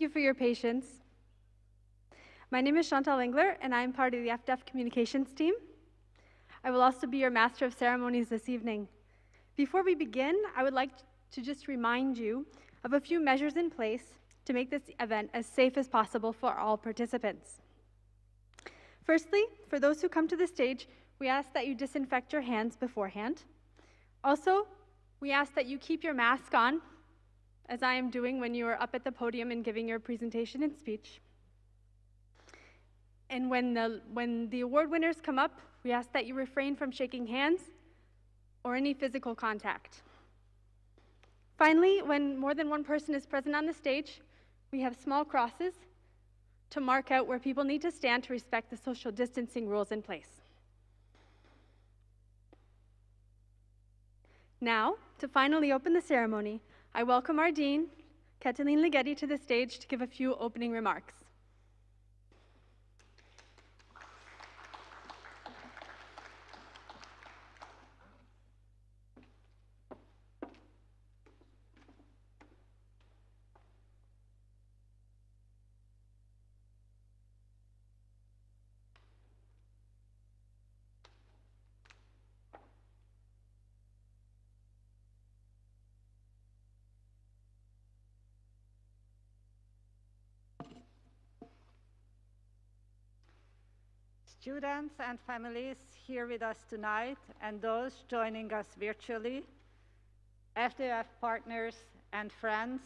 you for your patience. My name is Chantal Engler, and I'm part of the FDEF communications team. I will also be your Master of Ceremonies this evening. Before we begin, I would like to just remind you of a few measures in place to make this event as safe as possible for all participants. Firstly, for those who come to the stage, we ask that you disinfect your hands beforehand. Also, we ask that you keep your mask on, as I am doing when you are up at the podium and giving your presentation and speech. And when the award winners come up, we ask that you refrain from shaking hands or any physical contact. Finally, when more than one person is present on the stage, we have small crosses to mark out where people need to stand to respect the social distancing rules in place. Now, to finally open the ceremony, I welcome our Dean, Kathleen Ligeti, to the stage to give a few opening remarks. Students and families here with us tonight, and those joining us virtually, FDF partners and friends,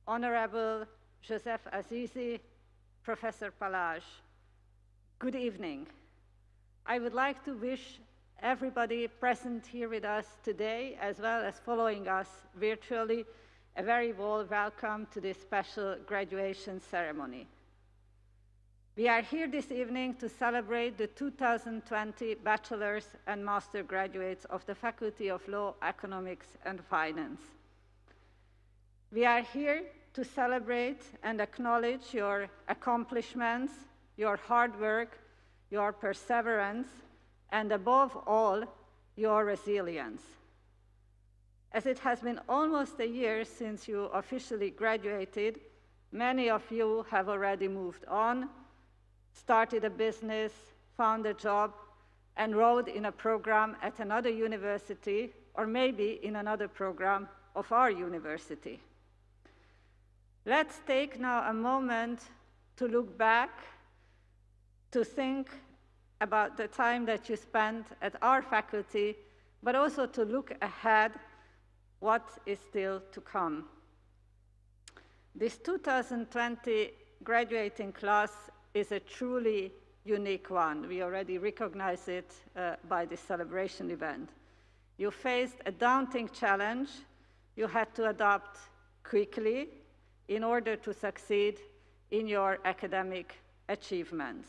Honorable Joseph Azizi, Professor Palage, good evening. I would like to wish everybody present here with us today, as well as following us virtually, a very warm welcome to this special graduation ceremony. We are here this evening to celebrate the 2020 Bachelor's and Master graduates of the Faculty of Law, Economics, and Finance. We are here to celebrate and acknowledge your accomplishments, your hard work, your perseverance, and above all, your resilience. As it has been almost a year since you officially graduated, many of you have already moved on, started a business, found a job, enrolled in a program at another university, or maybe in another program of our university. Let's take now a moment to look back, to think about the time that you spent at our faculty, but also to look ahead what is still to come. This 2020 graduating class is a truly unique one. We already recognize it by this celebration event. You faced a daunting challenge. You had to adapt quickly in order to succeed in your academic achievements.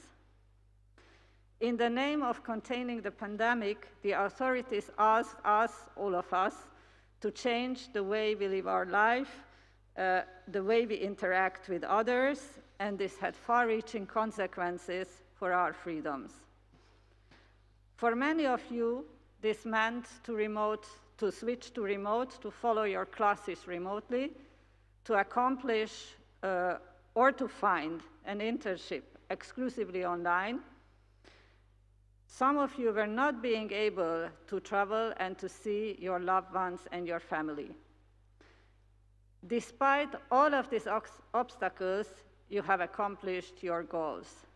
In the name of containing the pandemic, the authorities asked us, all of us, to change the way we live our life, the way we interact with others, and this had far-reaching consequences for our freedoms. For many of you, this meant to switch to remote, to follow your classes remotely, to accomplish or to find an internship exclusively online. Some of you were not being able to travel and to see your loved ones and your family. Despite all of these obstacles, you have accomplished your goals.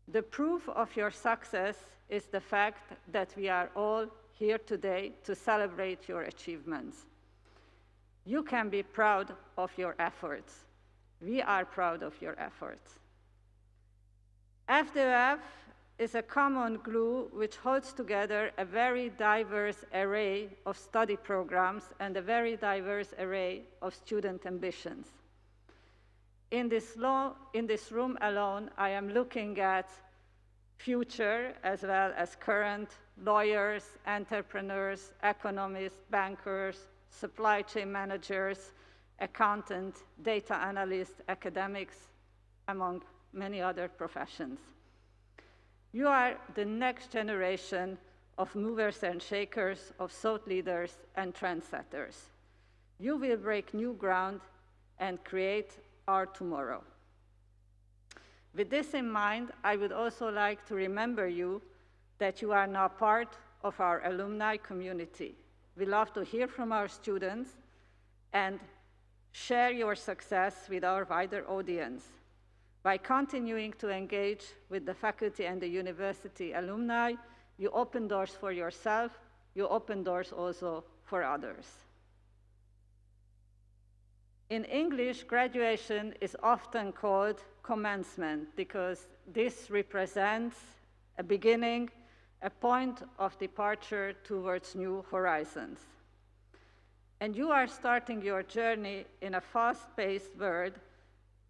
The proof of your success is the fact that we are all here today to celebrate your achievements. You can be proud of your efforts. We are proud of your efforts. FDF is a common glue which holds together a very diverse array of study programs and a very diverse array of student ambitions. In this room alone, I am looking at future as well as current lawyers, entrepreneurs, economists, bankers, supply chain managers, accountants, data analysts, academics, among many other professions. You are the next generation of movers and shakers, of thought leaders and trendsetters. You will break new ground and create our tomorrow. With this in mind, I would also like to remember you that you are now part of our alumni community. We love to hear from our students and share your success with our wider audience. By continuing to engage with the faculty and the university alumni, you open doors for yourself, you open doors also for others. In English, graduation is often called commencement because this represents a beginning, a point of departure towards new horizons. And you are starting your journey in a fast-paced world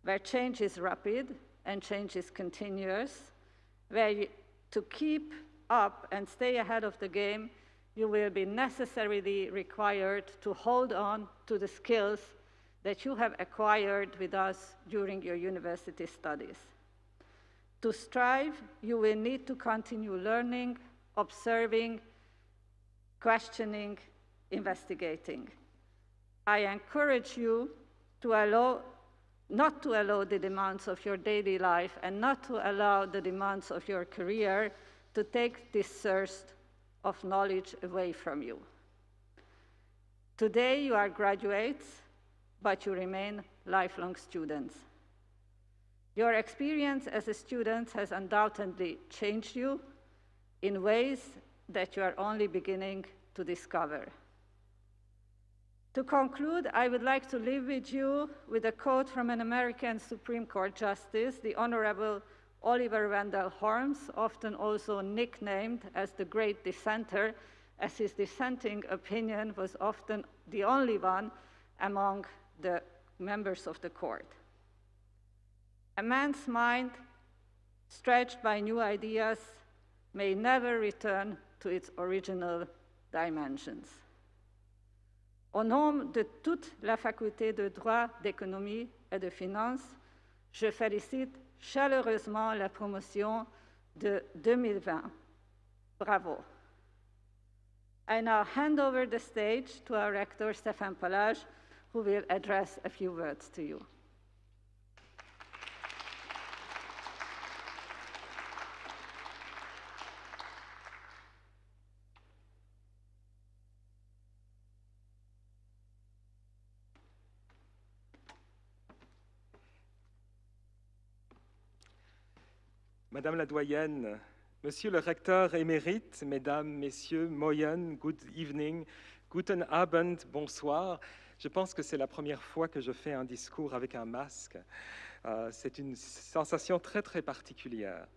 where change is rapid and change is continuous, where to keep up and stay ahead of the game, you will be necessarily required to hold on to the skills that you have acquired with us during your university studies. To strive, you will need to continue learning, observing, questioning, investigating. I encourage you to not to allow the demands of your daily life and not to allow the demands of your career to take this thirst of knowledge away from you. Today you are graduates, but you remain lifelong students. Your experience as a student has undoubtedly changed you in ways that you are only beginning to discover. To conclude, I would like to leave with you with a quote from an American Supreme Court Justice, the Honorable Oliver Wendell Holmes, often also nicknamed as the Great Dissenter, as his dissenting opinion was often the only one among the members of the court. A man's mind, stretched by new ideas, may never return to its original dimensions. Au nom de toute la faculté de droit, d'économie et de finances, je félicite chaleureusement la promotion de 2020. Bravo. I now hand over the stage to our rector, Stéphane Palage, who will address a few words to you. Madame la doyenne, Monsieur le recteur émérite, Mesdames, Messieurs, Moyen, good evening, guten Abend, bonsoir. Je pense que c'est la première fois que je fais un discours avec un masque. C'est une sensation très, très particulière.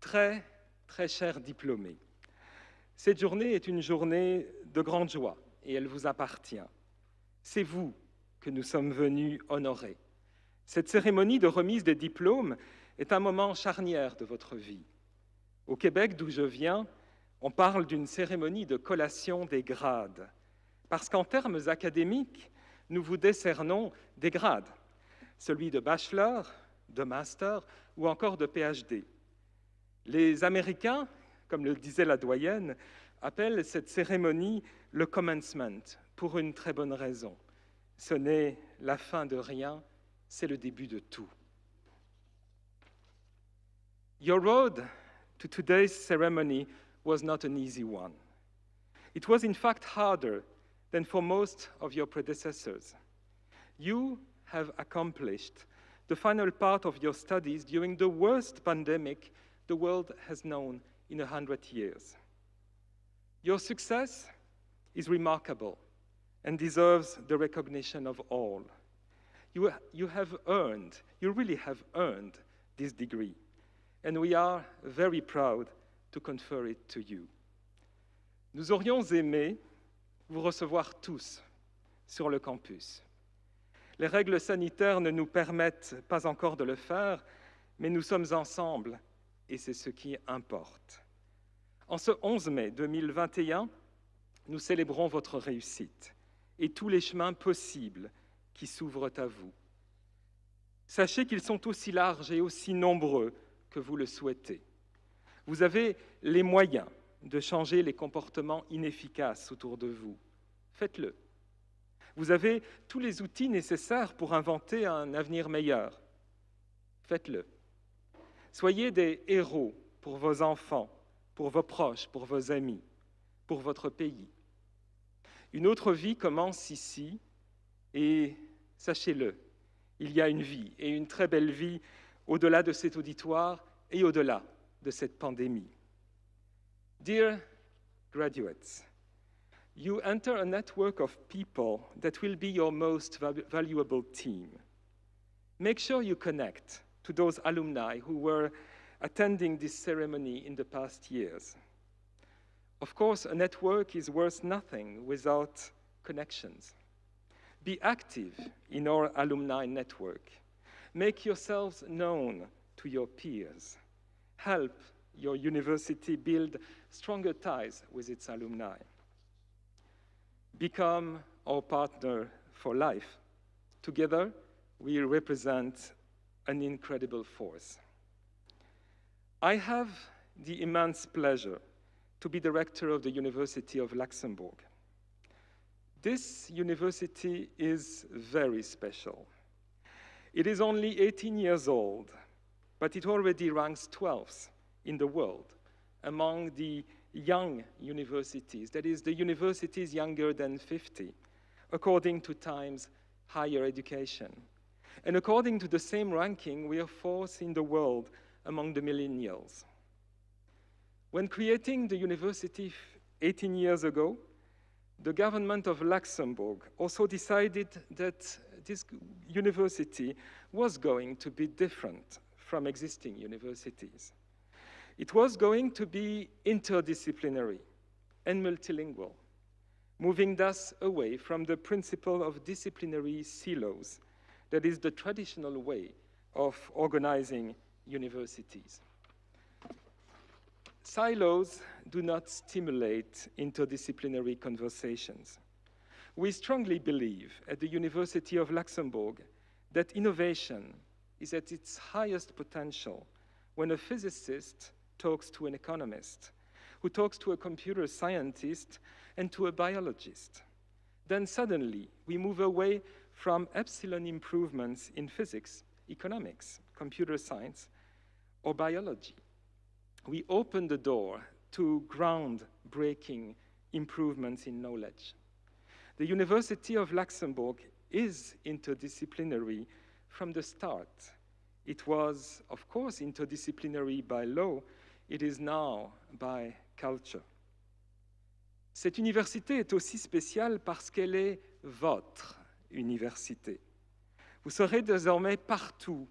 Très, très chers diplômés, cette journée est une journée de grande joie et elle vous appartient. C'est vous que nous sommes venus honorer. Cette cérémonie de remise des diplômes est un moment charnière de votre vie. Au Québec, d'où je viens, on parle d'une cérémonie de collation des grades, parce qu'en termes académiques, nous vous décernons des grades, celui de Bachelor, de Master ou encore de PhD. Les Américains, comme le disait la doyenne, appellent cette cérémonie le commencement, pour une très bonne raison. Ce n'est la fin de rien, c'est le début de tout. Your road to today's ceremony was not an easy one. It was in fact harder than for most of your predecessors. You have accomplished the final part of your studies during the worst pandemic the world has known in 100 years. Your success is remarkable and deserves the recognition of all. You really have earned this degree. And we are very proud to confer it to you. Nous aurions aimé vous recevoir tous sur le campus. Les règles sanitaires ne nous permettent pas encore de le faire, mais nous sommes ensemble et c'est ce qui importe. En ce 11 mai 2021, nous célébrons votre réussite et tous les chemins possibles qui s'ouvrent à vous. Sachez qu'ils sont aussi larges et aussi nombreux que vous le souhaitez. Vous avez les moyens de changer les comportements inefficaces autour de vous. Faites-le. Vous avez tous les outils nécessaires pour inventer un avenir meilleur. Faites-le. Soyez des héros pour vos enfants, pour vos proches, pour vos amis, pour votre pays. Une autre vie commence ici et sachez-le, il y a une vie et une très belle vie au-delà de cet auditoire et au-delà de cette pandémie. Dear graduates, you enter a network of people that will be your most valuable team. Make sure you connect to those alumni who were attending this ceremony in the past years. Of course, a network is worth nothing without connections. Be active in our alumni network. Make yourselves known to your peers. Help your university build stronger ties with its alumni. Become our partner for life. Together, we represent an incredible force. I have the immense pleasure to be the rector of the University of Luxembourg. This university is very special. It is only 18 years old, but it already ranks 12th in the world among the young universities, that is, the universities younger than 50, according to Times Higher Education. And according to the same ranking, we are fourth in the world among the millennials. When creating the university 18 years ago, the government of Luxembourg also decided that this university was going to be different from existing universities. It was going to be interdisciplinary and multilingual, moving thus away from the principle of disciplinary silos, that is the traditional way of organizing universities. Silos do not stimulate interdisciplinary conversations. We strongly believe at the University of Luxembourg that innovation is at its highest potential when a physicist talks to an economist, who talks to a computer scientist and to a biologist. Then suddenly we move away from epsilon improvements in physics, economics, computer science, or biology. We open the door to groundbreaking improvements in knowledge. The University of Luxembourg is interdisciplinary from the start. It was, of course, interdisciplinary by law. It is now by culture. Cette université est aussi spéciale parce qu'elle est votre université. Vous serez désormais partout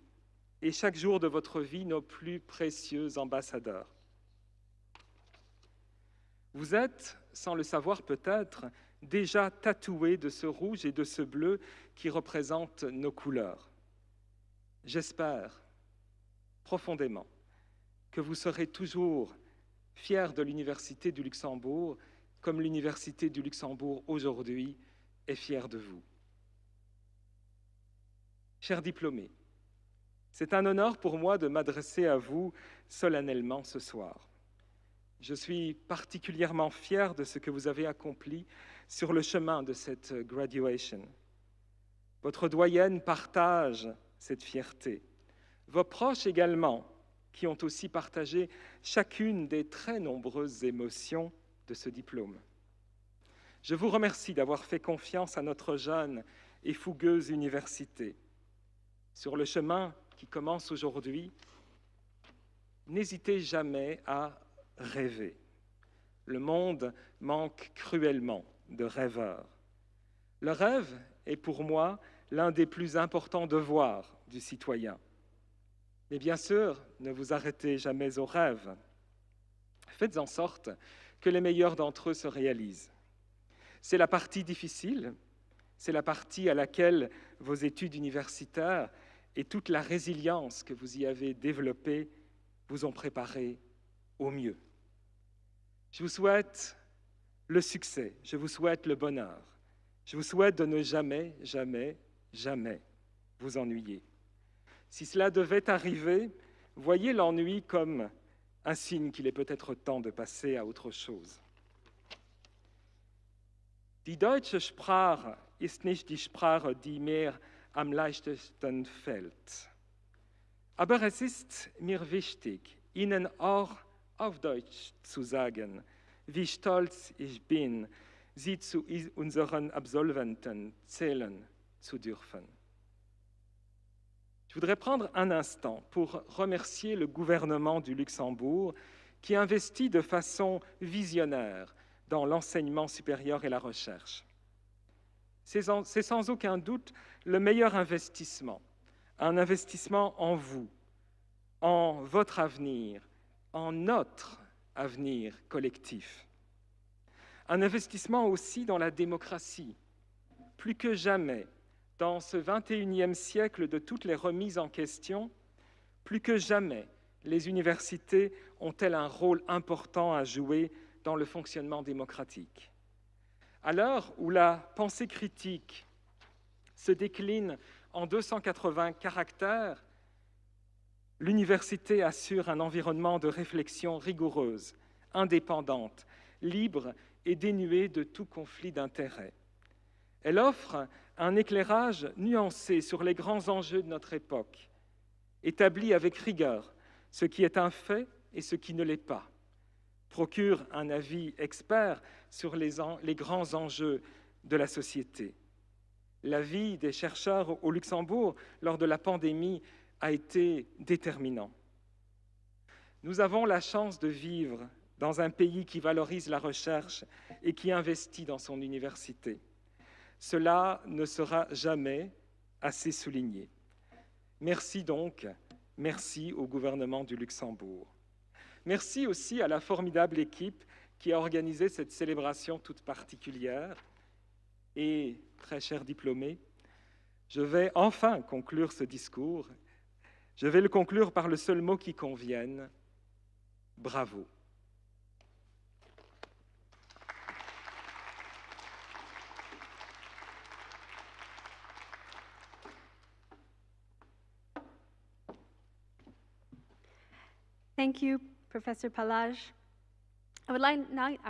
et chaque jour de votre vie nos plus précieux ambassadeurs. Vous êtes, sans le savoir peut-être, déjà tatoués de ce rouge et de ce bleu qui représentent nos couleurs. J'espère profondément que vous serez toujours fiers de l'Université du Luxembourg, comme l'Université du Luxembourg aujourd'hui est fière de vous. Chers diplômés, c'est un honneur pour moi de m'adresser à vous solennellement ce soir. Je suis particulièrement fier de ce que vous avez accompli sur le chemin de cette graduation. Votre doyenne partage cette fierté. Vos proches également, qui ont aussi partagé chacune des très nombreuses émotions de ce diplôme. Je vous remercie d'avoir fait confiance à notre jeune et fougueuse université. Sur le chemin qui commence aujourd'hui, n'hésitez jamais à rêver. Le monde manque cruellement de rêveurs. Le rêve est pour moi l'un des plus importants devoirs du citoyen. Mais bien sûr, ne vous arrêtez jamais aux rêves. Faites en sorte que les meilleurs d'entre eux se réalisent. C'est la partie difficile, c'est la partie à laquelle vos études universitaires et toute la résilience que vous y avez développée vous ont préparé au mieux. Je vous souhaite le succès, je vous souhaite le bonheur, je vous souhaite de ne jamais, jamais, jamais vous ennuyer. Si cela devait arriver, voyez l'ennui comme un signe qu'il est peut-être temps de passer à autre chose. Die deutsche Sprache ist nicht die Sprache, die mir am leichtesten fällt. Aber es ist mir wichtig, Ihnen auch auf Deutsch zu sagen, wie stolz ich bin, Sie zu unseren Absolventen zählen zu dürfen. Je voudrais prendre un instant pour remercier le gouvernement du Luxembourg qui investit de façon visionnaire dans l'enseignement supérieur et la recherche. C'est sans aucun doute le meilleur investissement, un investissement en vous, en votre avenir, en notre avenir collectif. Un investissement aussi dans la démocratie. Plus que jamais, dans ce 21e siècle de toutes les remises en question, plus que jamais, les universités ont-elles un rôle important à jouer dans le fonctionnement démocratique. À l'heure où la pensée critique se décline en 280 caractères, l'université assure un environnement de réflexion rigoureuse, indépendante, libre et dénuée de tout conflit d'intérêts. Elle offre un éclairage nuancé sur les grands enjeux de notre époque, établi avec rigueur ce qui est un fait et ce qui ne l'est pas, procure un avis expert sur les grands enjeux de la société. L'avis des chercheurs au Luxembourg lors de la pandémie a été déterminant. Nous avons la chance de vivre dans un pays qui valorise la recherche et qui investit dans son université. Cela ne sera jamais assez souligné. Merci donc, merci au gouvernement du Luxembourg. Merci aussi à la formidable équipe qui a organisé cette célébration toute particulière. Et, très chers diplômés, je vais enfin conclure ce discours. Je vais le conclure par le seul mot qui convienne, bravo. Thank you, Professor Palage. I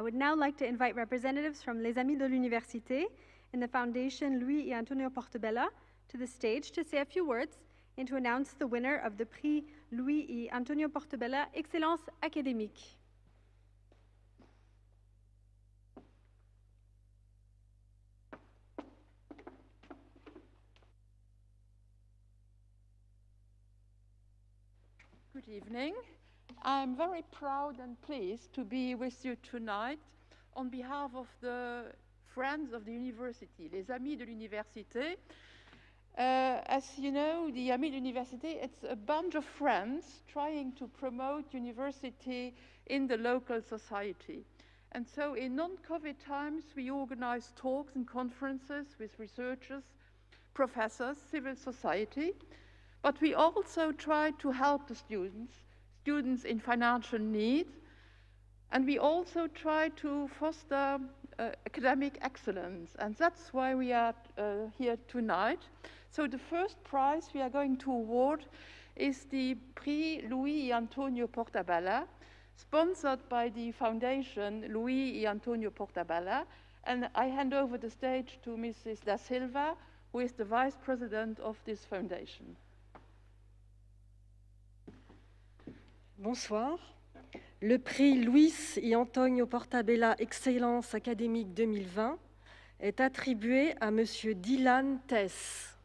would now like to invite representatives from Les Amis de l'Université and the Foundation Louis et Antonio Portabella to the stage to say a few words and to announce the winner of the Prix Louis et Antonio Portabella Excellence Académique. Good evening. I'm very proud and pleased to be with you tonight on behalf of the friends of the university, les Amis de l'Université. As you know, the Amis de l'Université, it's a bunch of friends trying to promote university in the local society. And so in non-COVID times, we organize talks and conferences with researchers, professors, civil society, but we also try to help the students in financial need, and we also try to foster academic excellence, and that's why we are here tonight. So the first prize we are going to award is the Prix Louis et Antonio Portabella, sponsored by the Foundation Louis et Antonio Portabella, and I hand over the stage to Mrs. Da Silva, who is the Vice President of this foundation. Bonsoir. Le prix Luis et Antonio Portabella Excellence Académique 2020 est attribué à M. Dylan Tess.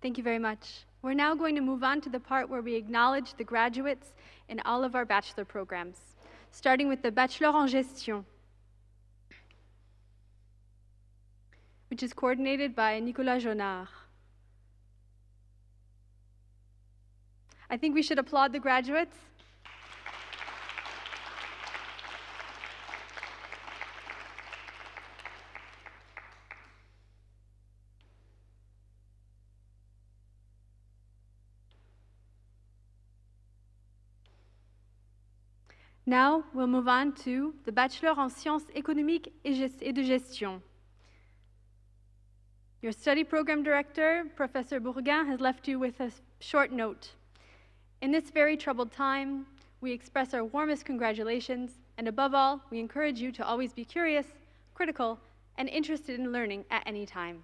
Thank you very much. We're now going to move on to the part where we acknowledge the graduates in all of our bachelor programs, starting with the Bachelor en Gestion. which is coordinated by Nicolas Jonard. I think we should applaud the graduates. Now, we'll move on to the Bachelor en Sciences économiques et de gestion. Your study program director, Professor Bourgain, has left you with a short note. In this very troubled time, we express our warmest congratulations, and above all, we encourage you to always be curious, critical, and interested in learning at any time.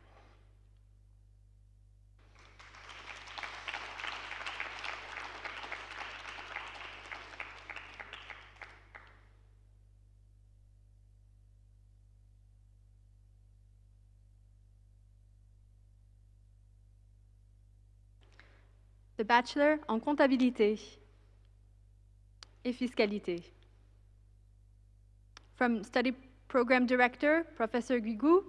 The Bachelor en comptabilité et fiscalité. From Study Program Director, Professor Guigou,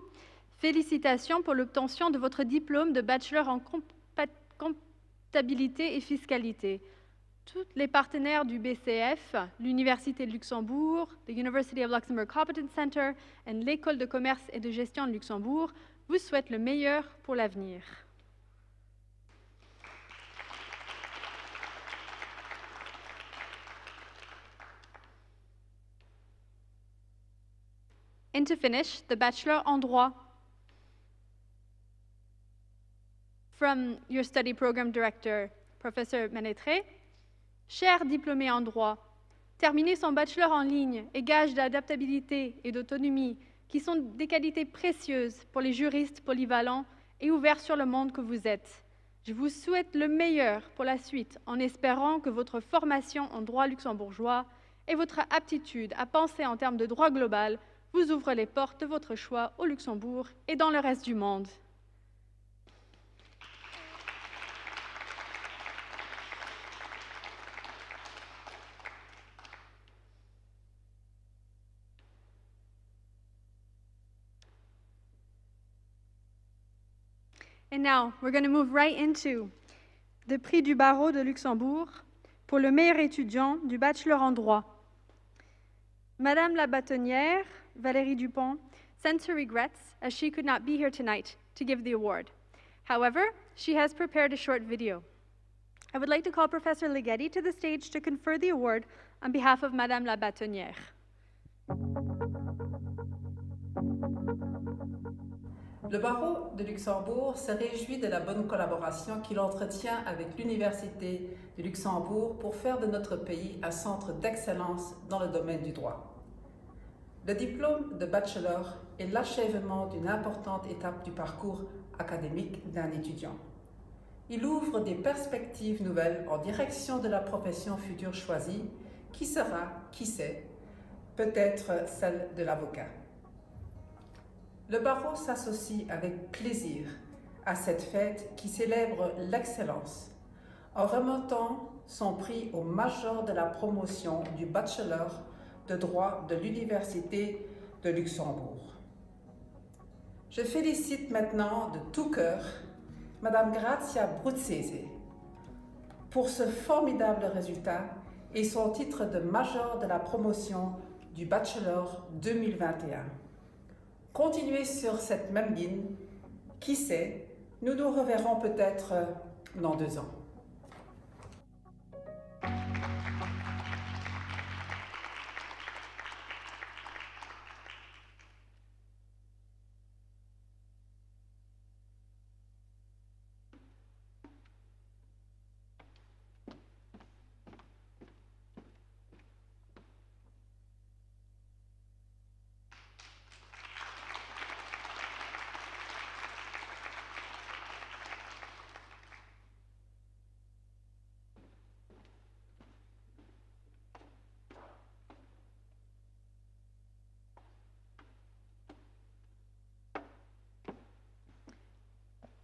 félicitations pour l'obtention de votre diplôme de Bachelor en comptabilité et fiscalité. Tous les partenaires du BCF, l'Université de Luxembourg, the University of Luxembourg Competence Center et l'École de commerce et de gestion de Luxembourg vous souhaitent le meilleur pour l'avenir. And to finish, the Bachelor en droit. From your study program director, Professor Ménétré, cher diplômé en droit, terminer son bachelor en ligne est gage d'adaptabilité et d'autonomie qui sont des qualités précieuses pour les juristes polyvalents et ouverts sur le monde que vous êtes. Je vous souhaite le meilleur pour la suite en espérant que votre formation en droit luxembourgeois et votre aptitude à penser en termes de droit global vous ouvre les portes de votre choix au Luxembourg et dans le reste du monde. And now, we're going to move right into the prix du barreau de Luxembourg pour le meilleur étudiant du bachelor en droit. Madame la bâtonnière, Valérie Dupont, sends her regrets as she could not be here tonight to give the award. However, she has prepared a short video. I would like to call Professor Ligeti to the stage to confer the award on behalf of Madame la bâtonnière. Le barreau de Luxembourg se réjouit de la bonne collaboration qu'il entretient avec l'Université de Luxembourg pour faire de notre pays un centre d'excellence dans le domaine du droit. Le diplôme de bachelor est l'achèvement d'une importante étape du parcours académique d'un étudiant. Il ouvre des perspectives nouvelles en direction de la profession future choisie, qui sera, qui sait, peut-être celle de l'avocat. Le barreau s'associe avec plaisir à cette fête qui célèbre l'excellence en remettant son prix au major de la promotion du bachelor de droit de l'Université de Luxembourg. Je félicite maintenant de tout cœur Madame Grazia Bruzzese pour ce formidable résultat et son titre de major de la promotion du bachelor 2021. Continuez sur cette même ligne. Qui sait, nous nous reverrons peut-être dans 2 ans.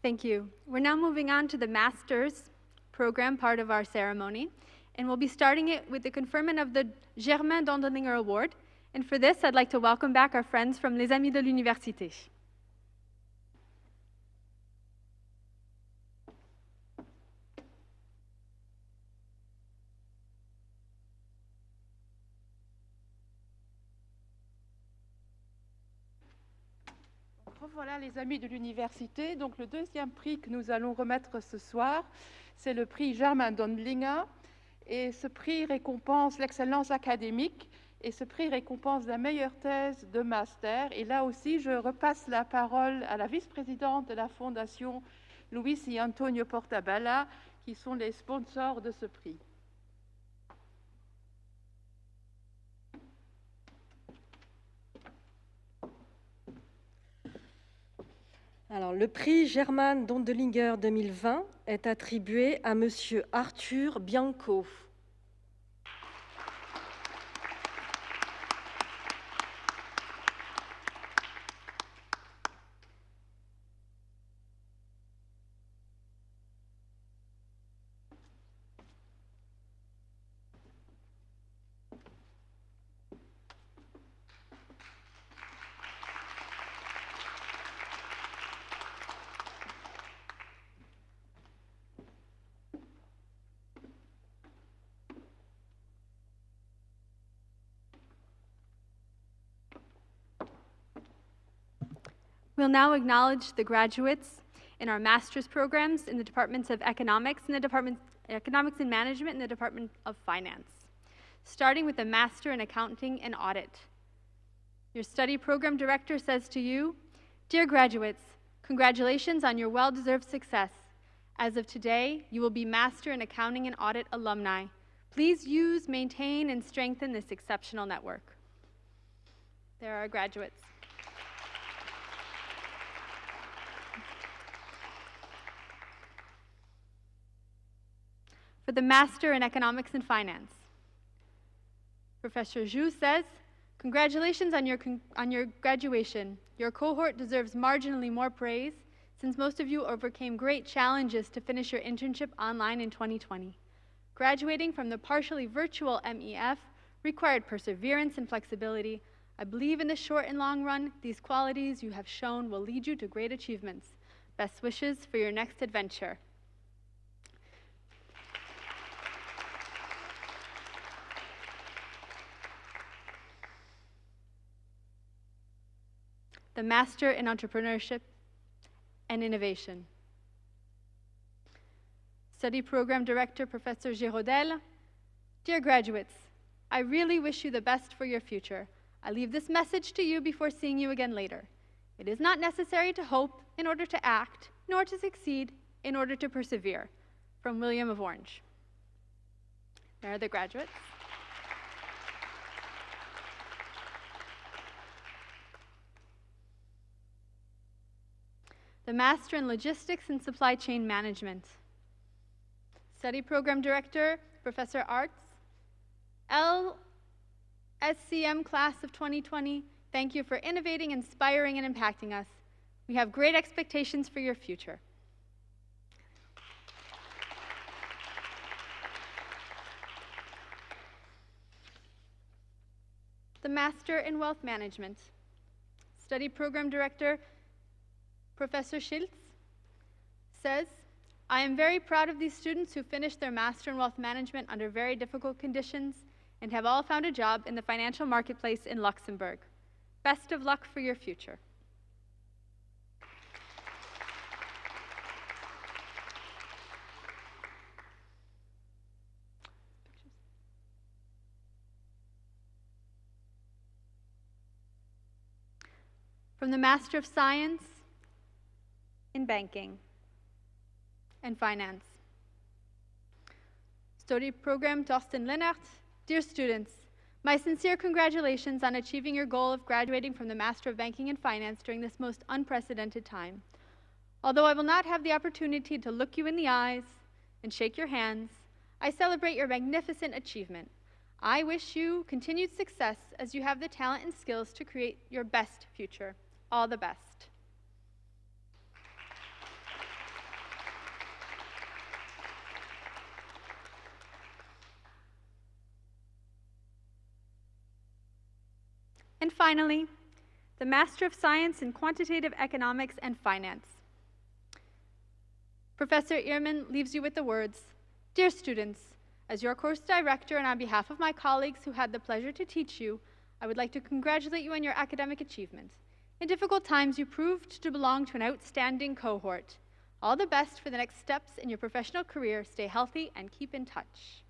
Thank you. We're now moving on to the Master's program part of our ceremony, and we'll be starting it with the conferment of the Germain Dondelinger Award. And for this, I'd like to welcome back our friends from Les Amis de l'Université. Revoilà les amis de l'université. Donc le deuxième prix que nous allons remettre ce soir, c'est le prix Germain Dondlinger. Et ce prix récompense l'excellence académique et ce prix récompense la meilleure thèse de master. Et là aussi, je repasse la parole à la vice-présidente de la Fondation Luis y Antonio Portabella, qui sont les sponsors de ce prix. Alors, le prix Germain Dondlinger 2020 est attribué à Monsieur Arthur Bianco. We'll now acknowledge the graduates in our master's programs in the departments of economics and economics and management in the Department of Finance, starting with the Master in Accounting and Audit. Your study program director says to you, "Dear graduates, congratulations on your well-deserved success. As of today, you will be Master in Accounting and Audit alumni. Please use, maintain, and strengthen this exceptional network." There are our graduates. For the Master in Economics and Finance, Professor Zhu says, "Congratulations on your graduation. Your cohort deserves marginally more praise since most of you overcame great challenges to finish your internship online in 2020. Graduating from the partially virtual MEF required perseverance and flexibility. I believe in the short and long run, these qualities you have shown will lead you to great achievements. Best wishes for your next adventure." The Master in Entrepreneurship and Innovation. Study Program Director, Professor Giraudel. "Dear graduates, I really wish you the best for your future. I leave this message to you before seeing you again later. It is not necessary to hope in order to act, nor to succeed in order to persevere." From William of Orange. There are the graduates. The Master in Logistics and Supply Chain Management. Study Program Director, Professor Arts. LSCM Class of 2020, thank you for innovating, inspiring, and impacting us. We have great expectations for your future. The Master in Wealth Management. Study Program Director, Professor Schiltz says, "I am very proud of these students who finished their Master in Wealth Management under very difficult conditions and have all found a job in the financial marketplace in Luxembourg. Best of luck for your future." From the Master of Science in Banking and Finance. Study Program Torsten Lennart. Dear students, my sincere congratulations on achieving your goal of graduating from the Master of Banking and Finance during this most unprecedented time. Although I will not have the opportunity to look you in the eyes and shake your hands, I celebrate your magnificent achievement. I wish you continued success as you have the talent and skills to create your best future. All the best. And finally, the Master of Science in Quantitative Economics and Finance. Professor Ehrman leaves you with the words, "Dear students, as your course director and on behalf of my colleagues who had the pleasure to teach you, I would like to congratulate you on your academic achievement. In difficult times, you proved to belong to an outstanding cohort. All the best for the next steps in your professional career. Stay healthy and keep in touch.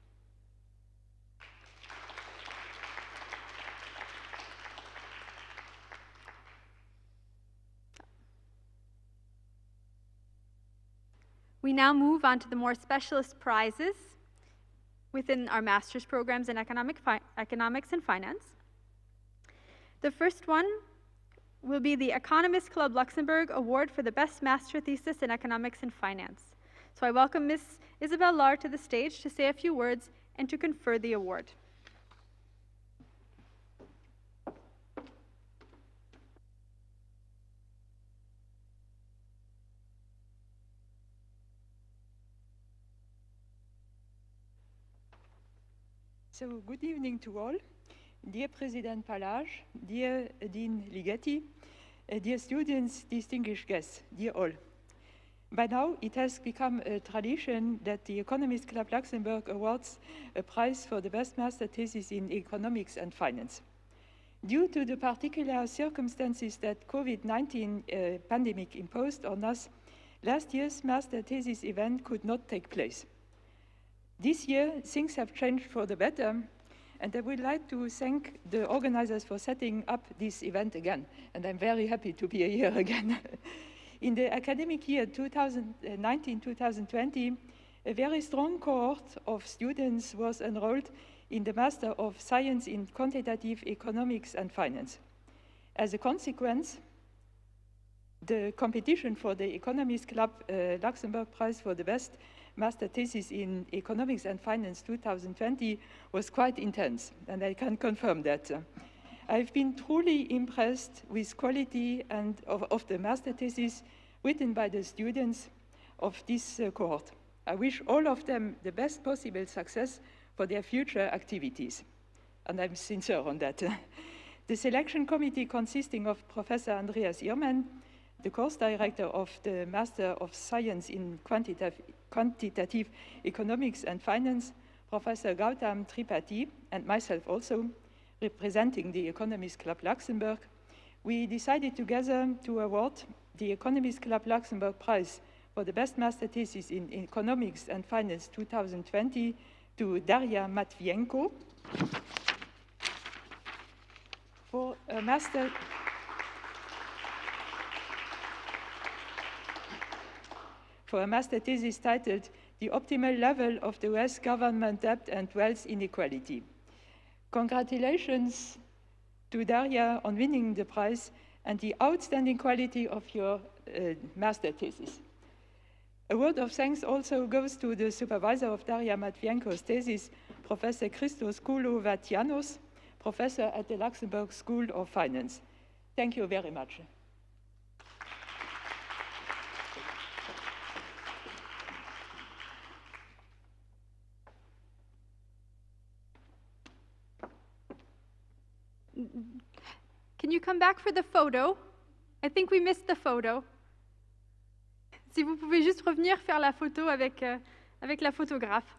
We now move on to the more specialist prizes within our master's programs in economics and finance. The first one will be the Economist Club Luxembourg Award for the Best Master Thesis in Economics and Finance. So I welcome Ms. Isabelle Lahr to the stage to say a few words and to confer the award. So, good evening to all. Dear President Palage, dear Dean Ligeti, dear students, distinguished guests, dear all. By now, it has become a tradition that the Economist Club Luxembourg awards a prize for the best master thesis in economics and finance. Due to the particular circumstances that COVID-19 pandemic imposed on us, last year's master thesis event could not take place. This year, things have changed for the better, and I would like to thank the organizers for setting up this event again, and I'm very happy to be here again. In the academic year 2019-2020, a very strong cohort of students was enrolled in the Master of Science in Quantitative Economics and Finance. As a consequence, the competition for the Economist Club Luxembourg Prize for the Best Master Thesis in Economics and Finance 2020 was quite intense, and I can confirm that. I've been truly impressed with quality of the master thesis written by the students of this cohort. I wish all of them the best possible success for their future activities, and I'm sincere on that. The selection committee, consisting of Professor Andreas Irman, the course director of the Master of Science in Quantitative Economics and Finance, Professor Gautam Tripathi, and myself also, representing the Economist Club Luxembourg, we decided together to award the Economist Club Luxembourg Prize for the Best Master Thesis in Economics and Finance 2020 to Daria Matvienko for a master thesis titled The Optimal Level of the US Government Debt and Wealth Inequality. Congratulations to Daria on winning the prize and the outstanding quality of your master thesis. A word of thanks also goes to the supervisor of Daria Matvienko's thesis, Professor Christos Koulovatianos, professor at the Luxembourg School of Finance. Thank you very much. Can you come back for the photo? I think we missed the photo. Si vous pouvez juste revenir faire la photo avec la photographe.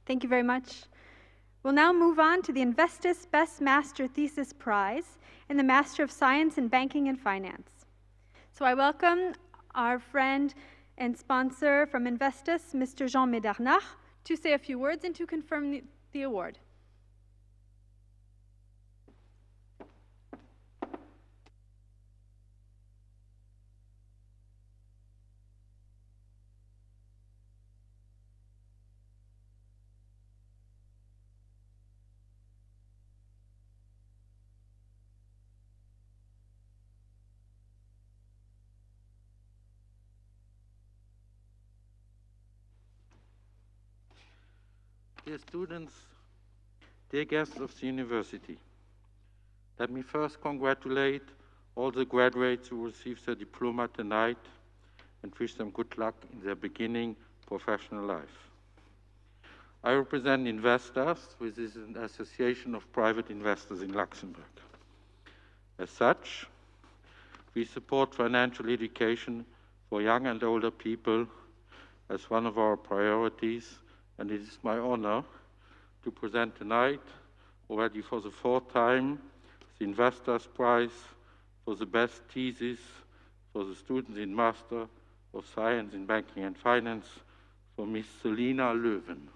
Thank you very much. We'll now move on to the Investis Best Master Thesis Prize in the Master of Science in Banking and Finance. So I welcome our friend and sponsor from Investis, Mr. Jean Médernach, to say a few words and to confirm the award. Dear students, Dear guests of the university, let me first congratulate all the graduates who received their diploma tonight and wish them good luck in their beginning professional life. I represent investors, which is an association of private investors in Luxembourg. As such, we support financial education for young and older people as one of our priorities, and it is my honor to present tonight, already for the fourth time, the Investors' Prize for the best thesis for the students in Master of Science in Banking and Finance for Ms. Selina Löwen.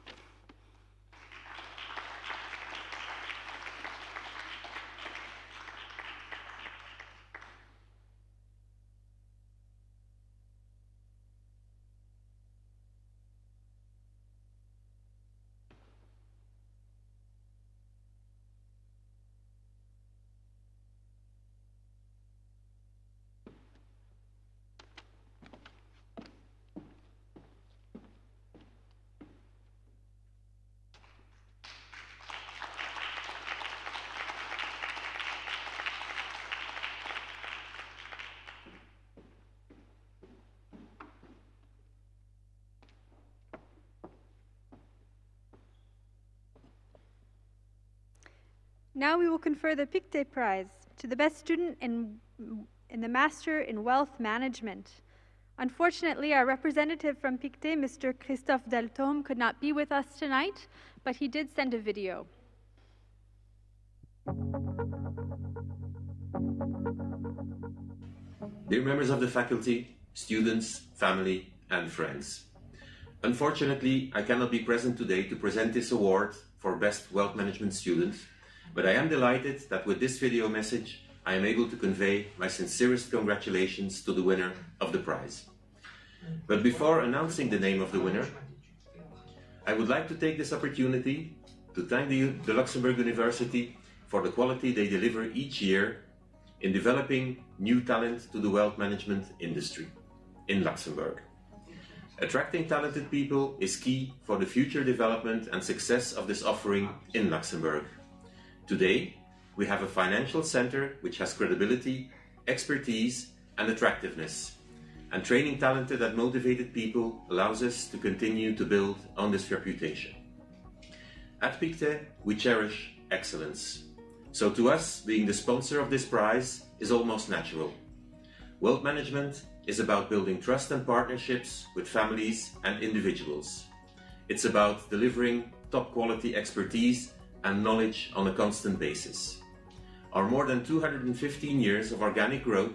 Now we will confer the Pictet Prize to the best student in the Master in Wealth Management. Unfortunately, our representative from Pictet, Mr. Christophe Deltome, could not be with us tonight, but he did send a video. Dear members of the faculty, students, family, and friends. Unfortunately, I cannot be present today to present this award for Best Wealth Management Student, but I am delighted that with this video message, I am able to convey my sincerest congratulations to the winner of the prize. But before announcing the name of the winner, I would like to take this opportunity to thank the Luxembourg University for the quality they deliver each year in developing new talent to the wealth management industry in Luxembourg. Attracting talented people is key for the future development and success of this offering in Luxembourg. Today, we have a financial center which has credibility, expertise, and attractiveness. And training talented and motivated people allows us to continue to build on this reputation. At Pictet, we cherish excellence. So to us, being the sponsor of this prize is almost natural. Wealth management is about building trust and partnerships with families and individuals. It's about delivering top quality expertise and knowledge on a constant basis. Our more than 215 years of organic growth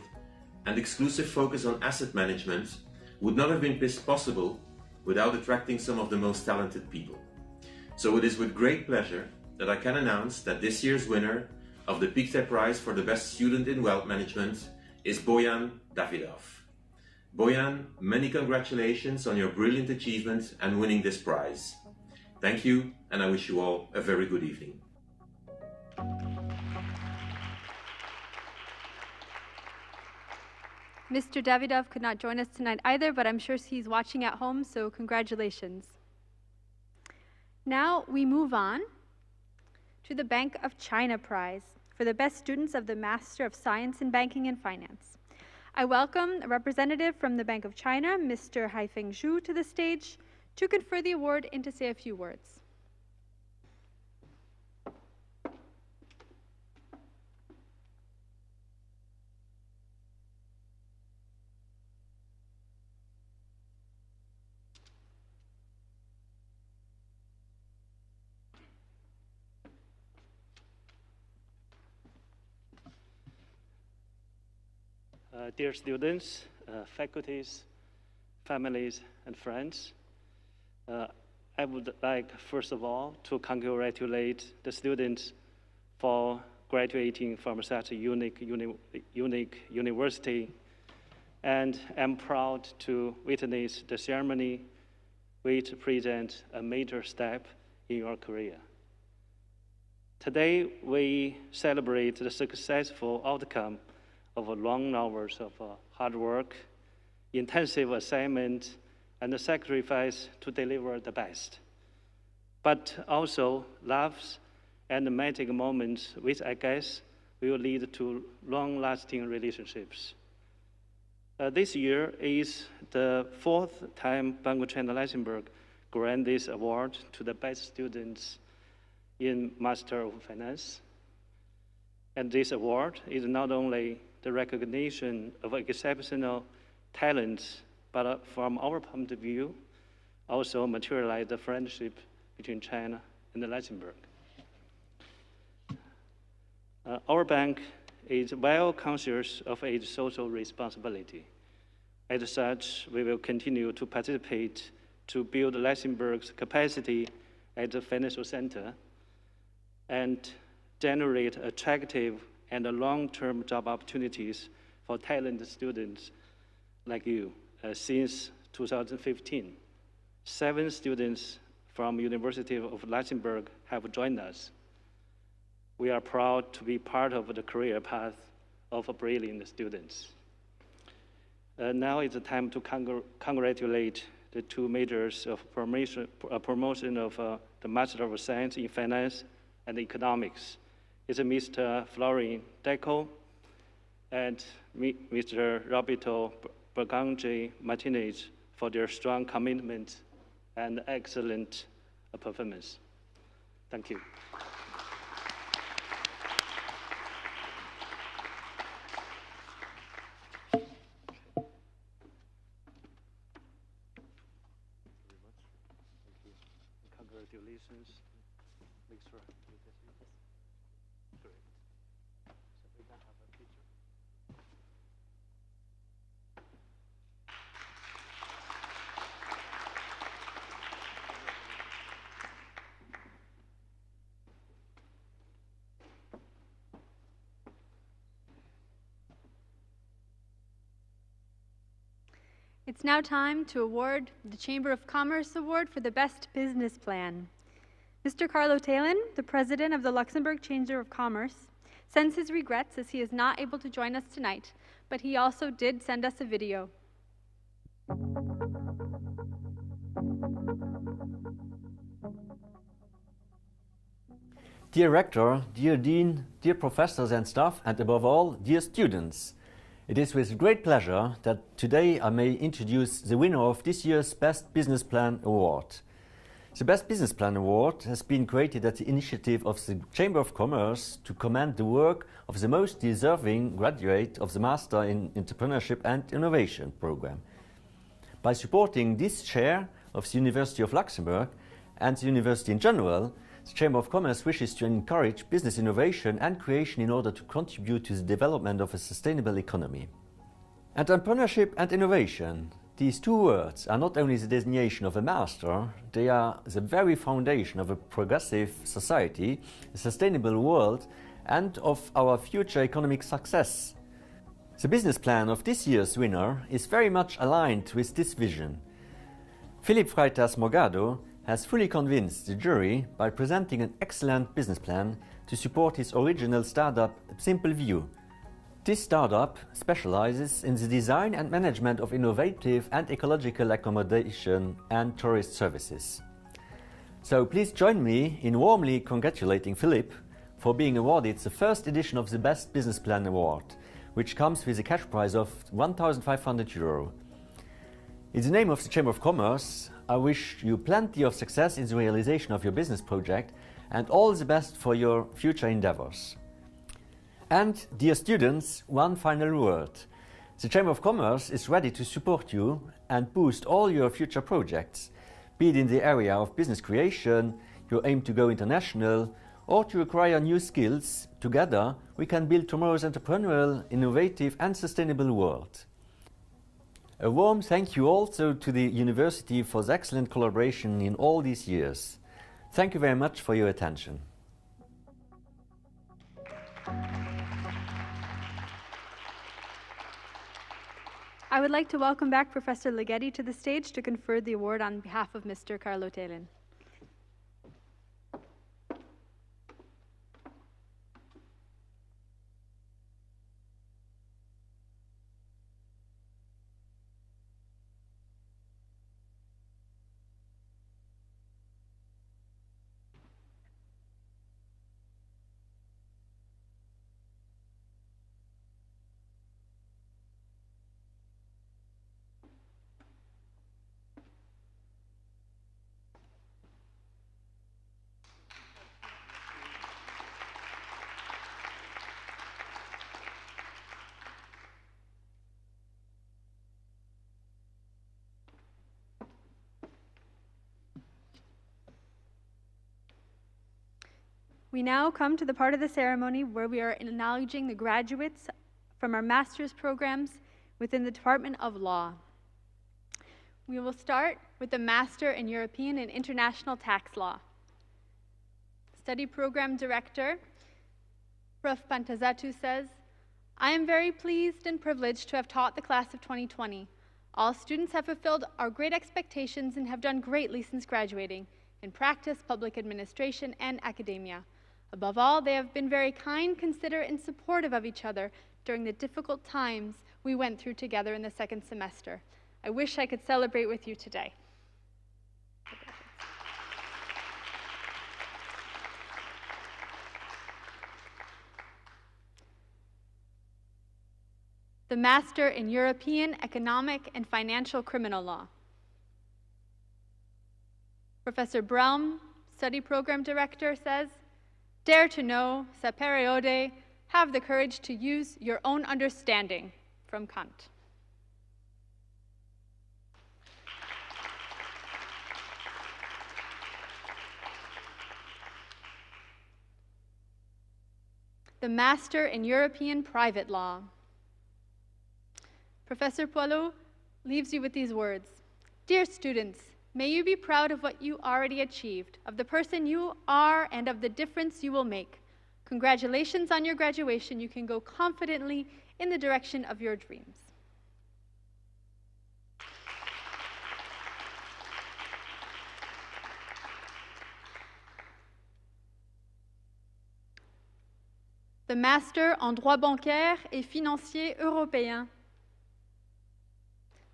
and exclusive focus on asset management would not have been possible without attracting some of the most talented people. So it is with great pleasure that I can announce that this year's winner of the Pictet Prize for the Best Student in Wealth Management is Bojan Davidov. Bojan, many congratulations on your brilliant achievement and winning this prize. Thank you, and I wish you all a very good evening. Mr. Davidov could not join us tonight either, but I'm sure he's watching at home, so congratulations. Now we move on to the Bank of China Prize for the best students of the Master of Science in Banking and Finance. I welcome a representative from the Bank of China, Mr. Haifeng Zhu, to the stage to confer the award and to say a few words. Dear students, faculties, families, and friends, I would like, first of all, to congratulate the students for graduating from such a unique university, and I'm proud to witness the ceremony which presents a major step in your career. Today, we celebrate the successful outcome of long hours of hard work, intensive assignment, and the sacrifice to deliver the best, but also laughs and magic moments, which I guess will lead to long-lasting relationships. This year is the 4th time Bank of China Luxembourg grant this award to the best students in Master of Finance. And this award is not only the recognition of exceptional talents, but from our point of view, also materialize the friendship between China and Luxembourg. Our bank is well conscious of its social responsibility. As such, we will continue to participate to build Luxembourg's capacity as a financial center and generate attractive and long-term job opportunities for talented students like you. Since 2015, 7 students from University of Luxembourg have joined us. We are proud to be part of the career path of brilliant students. Now is the time to congratulate the 2 majors of promotion of the Master of Science in Finance and Economics. It's Mr. Florin Deco and Mr. Roberto Bergange Martinez for their strong commitment and excellent performance. Thank you. Congratulations. Great. So we can have a picture. It's now time to award the Chamber of Commerce Award for the Best Business Plan. Mr. Carlo Talin, the President of the Luxembourg Chamber of Commerce, sends his regrets as he is not able to join us tonight, but he also did send us a video. Dear Rector, dear Dean, dear professors and staff, and above all, dear students, it is with great pleasure that today I may introduce the winner of this year's Best Business Plan Award. The Best Business Plan Award has been created at the initiative of the Chamber of Commerce to commend the work of the most deserving graduate of the Master in Entrepreneurship and Innovation program. By supporting this chair of the University of Luxembourg and the university in general, the Chamber of Commerce wishes to encourage business innovation and creation in order to contribute to the development of a sustainable economy. Entrepreneurship and innovation, these 2 words are not only the designation of a master, they are the very foundation of a progressive society, a sustainable world, and of our future economic success. The business plan of this year's winner is very much aligned with this vision. Philip Freitas Morgado has fully convinced the jury by presenting an excellent business plan to support his original startup, Simple View. This startup specializes in the design and management of innovative and ecological accommodation and tourist services. So please join me in warmly congratulating Philip for being awarded the first edition of the Best Business Plan Award, which comes with a cash prize of €1,500. In the name of the Chamber of Commerce, I wish you plenty of success in the realization of your business project and all the best for your future endeavors. And, dear students, one final word. The Chamber of Commerce is ready to support you and boost all your future projects, be it in the area of business creation, your aim to go international, or to acquire new skills. Together, we can build tomorrow's entrepreneurial, innovative and sustainable world. A warm thank you also to the University for the excellent collaboration in all these years. Thank you very much for your attention. I would like to welcome back Professor Ligeti to the stage to confer the award on behalf of Mr. Carlo Talin. We now come to the part of the ceremony where we are acknowledging the graduates from our master's programs within the Department of Law. We will start with the Master in European and International Tax Law. Study Program Director, Prof. Pantazatu says, I am very pleased and privileged to have taught the class of 2020. All students have fulfilled our great expectations and have done greatly since graduating in practice, public administration, and academia. Above all, they have been very kind, considerate, and supportive of each other during the difficult times we went through together in the second semester. I wish I could celebrate with you today. The Master in European, Economic, and Financial Criminal Law. Professor Braum, Study Program Director, says, Dare to know, sapere aude, have the courage to use your own understanding, from Kant. The Master in European Private Law. Professor Poilot leaves you with these words. Dear students, may you be proud of what you already achieved, of the person you are, and of the difference you will make. Congratulations on your graduation. You can go confidently in the direction of your dreams. The Master en droit bancaire et financier européen.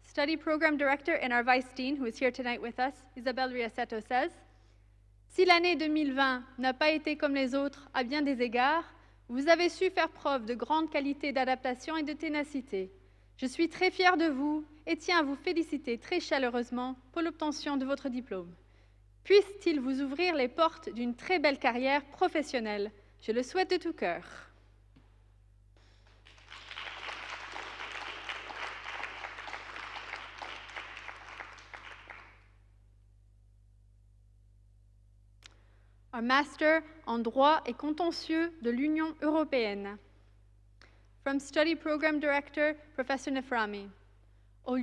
Study Program Director and our Vice Dean, who is here tonight with us, Isabelle Riassetto, says, Si l'année 2020 n'a pas été comme les autres à bien des égards, vous avez su faire preuve de grande qualité d'adaptation et de ténacité. Je suis très fière de vous et tiens à vous féliciter très chaleureusement pour l'obtention de votre diplôme. Puisse-t-il vous ouvrir les portes d'une très belle carrière professionnelle. Je le souhaite de tout cœur. Our Master en droit et contentieux de l'Union européenne. From Study Program Director, Professor Neframi. Au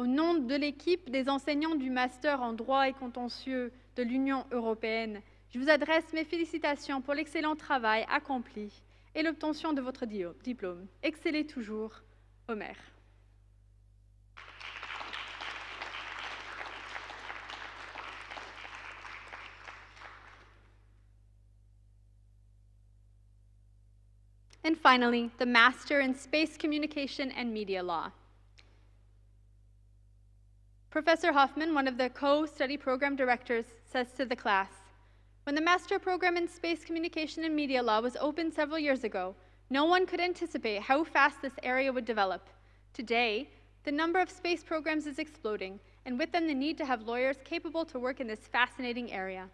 nom de l'équipe des enseignants du Master en droit et contentieux de l'Union européenne, je vous adresse mes félicitations pour l'excellent travail accompli et l'obtention de votre diplôme. Excellez toujours, Omer. And finally, the Master in Space Communication and Media Law. Professor Hoffman, one of the co-study program directors, says to the class, when the Master Program in Space Communication and Media Law was opened several years ago, no one could anticipate how fast this area would develop. Today, the number of space programs is exploding, and with them the need to have lawyers capable to work in this fascinating area.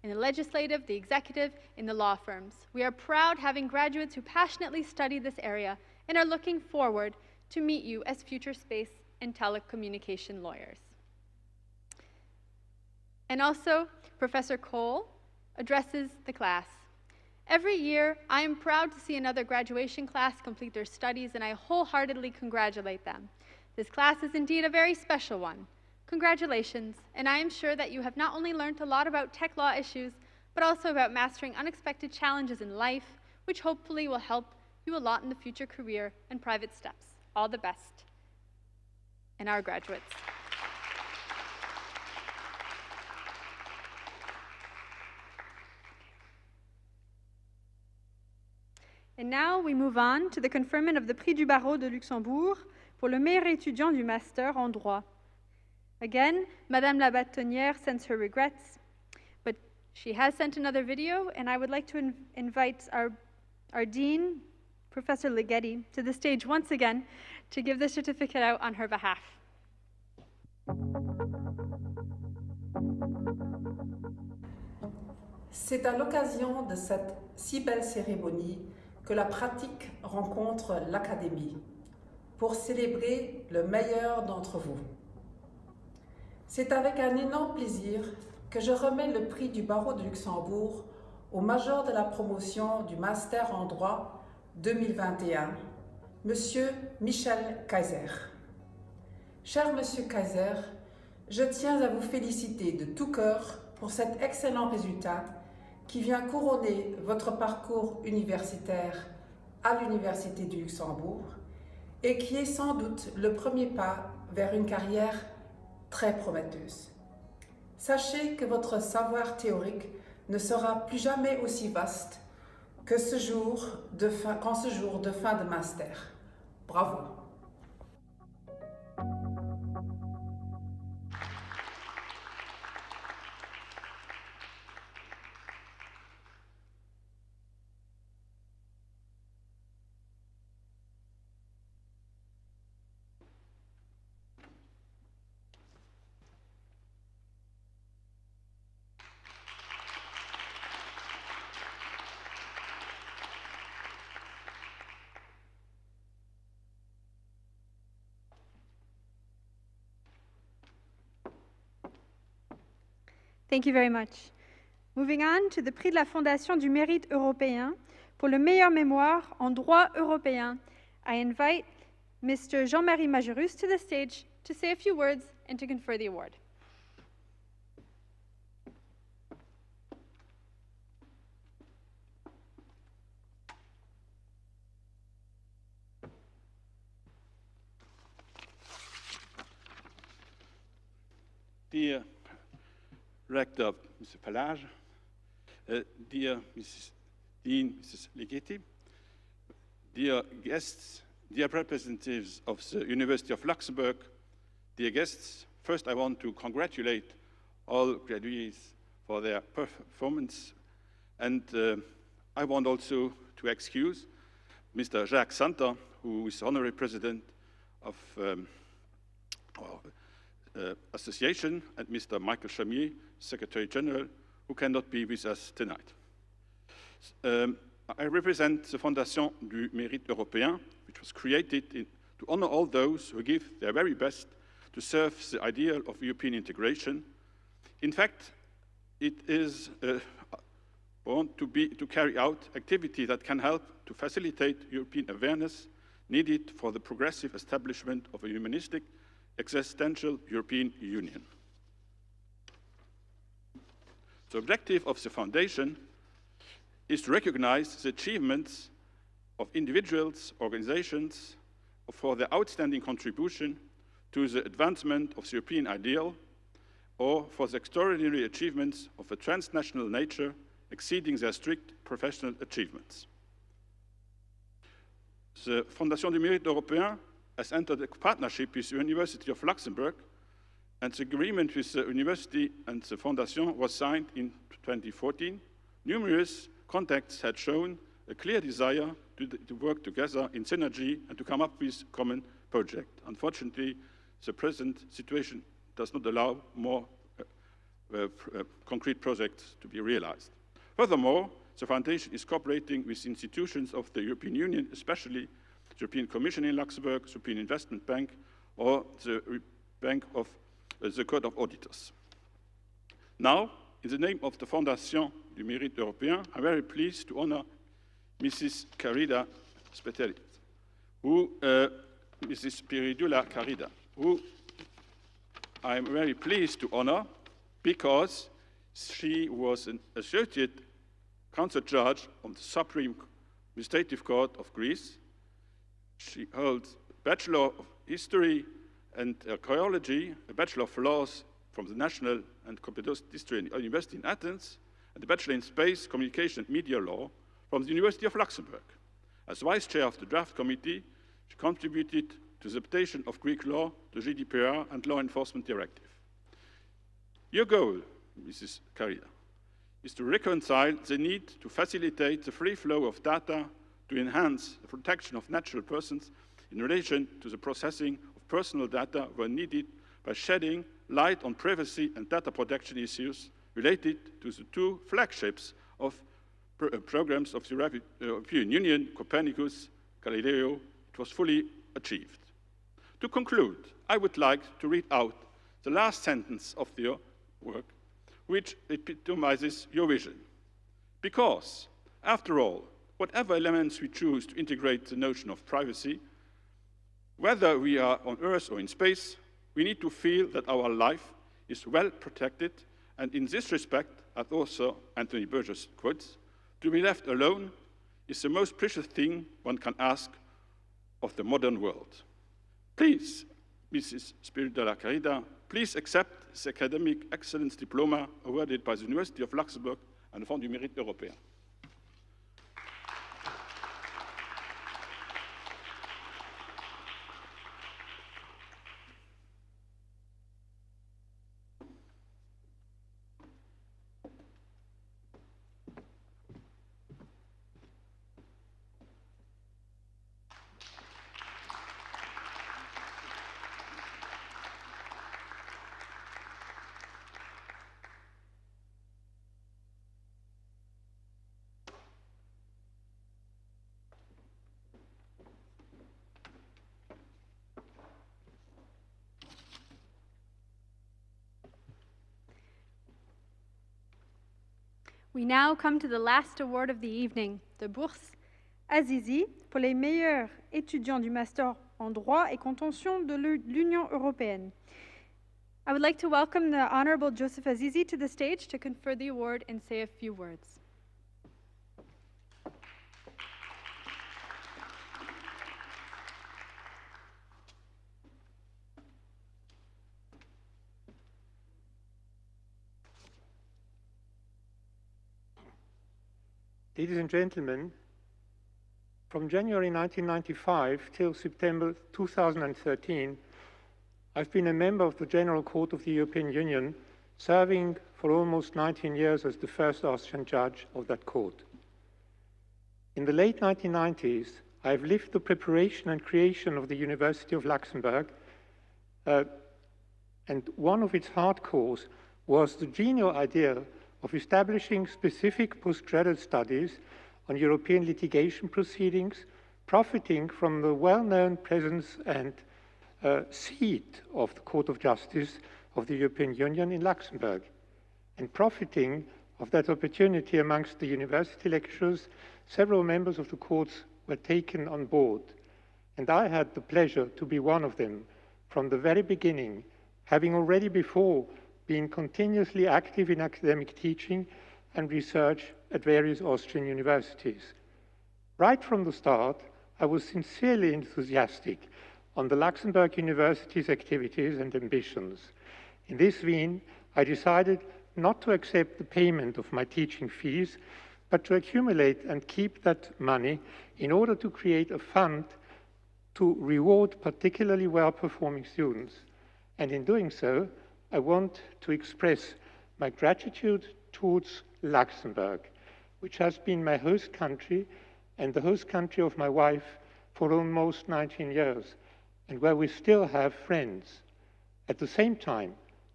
In the legislative, the executive, in the law firms. We are proud having graduates who passionately study this area and are looking forward to meet you as future space and telecommunication lawyers. And also, Professor Cole addresses the class. Every year, I am proud to see another graduation class complete their studies, and I wholeheartedly congratulate them. This class is indeed a very special one. Congratulations, and I am sure that you have not only learned a lot about tech law issues, but also about mastering unexpected challenges in life, which hopefully will help you a lot in the future career and private steps. All the best. And our graduates. And now we move on to the conferment of the Prix du Barreau de Luxembourg pour le meilleur étudiant du Master en droit. Again, Madame la Bâtonnière sends her regrets, but she has sent another video, and I would like to invite our Dean, Professor Ligeti, to the stage once again to give the certificate out on her behalf. C'est à l'occasion de cette si belle cérémonie que la pratique rencontre l'Académie pour célébrer le meilleur d'entre vous. C'est avec un énorme plaisir que je remets le prix du barreau de Luxembourg au major de la promotion du Master en droit 2021, Monsieur Michel Kaiser. Cher Monsieur Kaiser, je tiens à vous féliciter de tout cœur pour cet excellent résultat qui vient couronner votre parcours universitaire à l'Université du Luxembourg et qui est sans doute le premier pas vers une carrière très prometteuse. Sachez que votre savoir théorique ne sera plus jamais aussi vaste que ce jour de fin de master. Bravo. Thank you very much. Moving on to the prix de la Fondation du Mérite européen pour le meilleur mémoire en droit européen. I invite Mr. Jean-Marie Majerus to the stage to say a few words and to confer the award. Dear Rector, Mr. Palage, dear Mrs. Dean, Mrs. Ligeti, dear guests, dear representatives of the University of Luxembourg, dear guests, first I want to congratulate all graduates for their performance, and I want also to excuse Mr. Jacques Santa, who is honorary president of association, and Mr. Michael Chamier, Secretary General, who cannot be with us tonight. I represent the Fondation du Mérite Européen, which was created to honor all those who give their very best to serve the ideal of European integration. In fact, it is want to carry out activity that can help to facilitate European awareness needed for the progressive establishment of a humanistic, existential European Union. The objective of the Foundation is to recognize the achievements of individuals, organizations, for their outstanding contribution to the advancement of the European ideal, or for the extraordinary achievements of a transnational nature exceeding their strict professional achievements. The Fondation du Mérite Européen has entered a partnership with the University of Luxembourg, and the agreement with the university and the Fondation was signed in 2014. Numerous contacts had shown a clear desire to work together in synergy and to come up with a common project. Unfortunately, the present situation does not allow more concrete projects to be realized. Furthermore, the Foundation is cooperating with institutions of the European Union, especially the European Commission in Luxembourg, the European Investment Bank, or the Bank of the Court of Auditors. Now, in the name of the Fondation du Mérite Européen, I'm very pleased to honor Mrs. Carida Spetelit, Mrs. Spiridula Carida, who I'm very pleased to honor because she was an associate council judge of the Supreme Administrative Court of Greece. She holds a Bachelor of History and Archaeology, a Bachelor of Laws from the National and Competence History University in Athens, and a Bachelor in Space, Communication and Media Law from the University of Luxembourg. As Vice Chair of the Draft Committee, she contributed to the adaptation of Greek law, the GDPR, and Law Enforcement Directive. Your goal, Mrs. Carida, is to reconcile the need to facilitate the free flow of data to enhance the protection of natural persons in relation to the processing of personal data when needed by shedding light on privacy and data protection issues related to the two flagships of programs of the European Union, Copernicus, Galileo. It was fully achieved. To conclude, I would like to read out the last sentence of your work, which epitomizes your vision. Because, after all, whatever elements we choose to integrate the notion of privacy, whether we are on Earth or in space, we need to feel that our life is well protected, and in this respect, as also Anthony Burgess quotes, to be left alone is the most precious thing one can ask of the modern world. Please, Mrs. Spirit de la Carida, please accept this academic excellence diploma awarded by the University of Luxembourg and the Fonds du Mérite Européen. We now come to the last award of the evening, the Bourse Azizi pour les meilleurs étudiants du Master en droit et contention de l'Union européenne. I would like to welcome the Honorable Joseph Azizi to the stage to confer the award and say a few words. Ladies and gentlemen, from January 1995 till September 2013, I've been a member of the General Court of the European Union, serving for almost 19 years as the first Austrian judge of that court. In the late 1990s, I've lived the preparation and creation of the University of Luxembourg, and one of its hardcores was the genial idea of establishing specific postgraduate studies on European litigation proceedings, profiting from the well-known presence and seat of the Court of Justice of the European Union in Luxembourg, and profiting of that opportunity amongst the university lecturers, several members of the courts were taken on board, and I had the pleasure to be one of them from the very beginning, having already before been continuously active in academic teaching and research at various Austrian universities. Right from the start, I was sincerely enthusiastic on the Luxembourg University's activities and ambitions. In this vein, I decided not to accept the payment of my teaching fees, but to accumulate and keep that money in order to create a fund to reward particularly well-performing students. And in doing so, I want to express my gratitude towards Luxembourg, which has been my host country and the host country of my wife for almost 19 years, and where we still have friends. At the same time,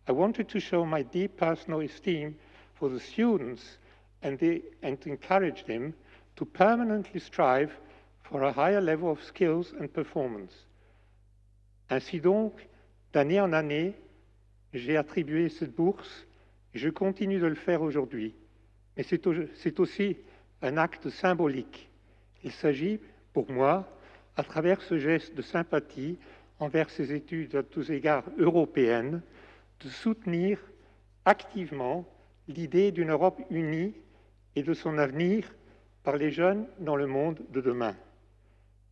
I wanted to show my deep personal esteem for the students and to encourage them to permanently strive for a higher level of skills and performance. Ainsi donc, d'année en année, j'ai attribué cette bourse et je continue de le faire aujourd'hui. Mais c'est aussi un acte symbolique. Il s'agit, pour moi, à travers ce geste de sympathie envers ces études à tous égards européennes, de soutenir activement l'idée d'une Europe unie et de son avenir par les jeunes dans le monde de demain.